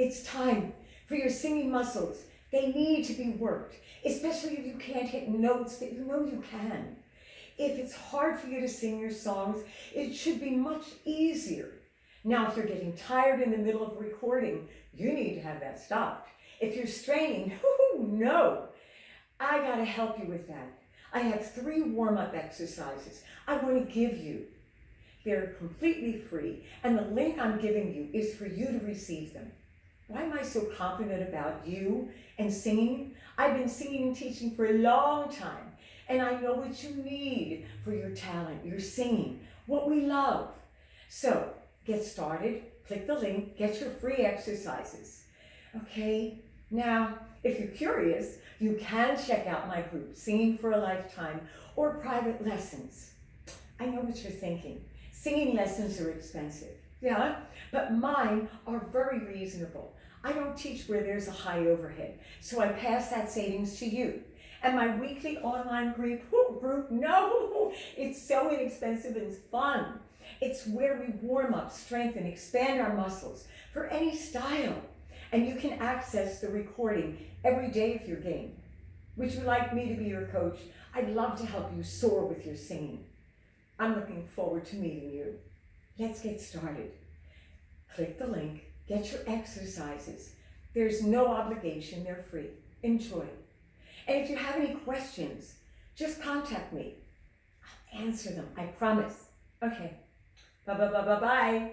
It's time for your singing muscles. They need to be worked, especially if you can't hit notes that you know you can. If it's hard for you to sing your songs, it should be much easier. Now, if you're getting tired in the middle of recording, you need to have that stopped. If you're straining, no, I gotta help you with that. I have 3 warm-up exercises I want to give you. They're completely free, and the link I'm giving you is for you to receive them. Why am I so confident about you and singing? I've been singing and teaching for a long time, and I know what you need for your talent, your singing, what we love. So get started, click the link, get your free exercises. Okay, now if you're curious, you can check out my group, Singing for a Lifetime, or private lessons. I know what you're thinking. Singing lessons are expensive, yeah, but mine are very reasonable. I don't teach where there's a high overhead, so I pass that savings to you. And my weekly online group, no, it's so inexpensive and fun. It's where we warm up, strengthen, expand our muscles for any style. And you can access the recording every day if you're game. Would you like me to be your coach? I'd love to help you soar with your singing. I'm looking forward to meeting you. Let's get started. Click the link, get your exercises. There's no obligation, they're free. Enjoy. And if you have any questions, just contact me. I'll answer them, I promise. Okay, bye-bye.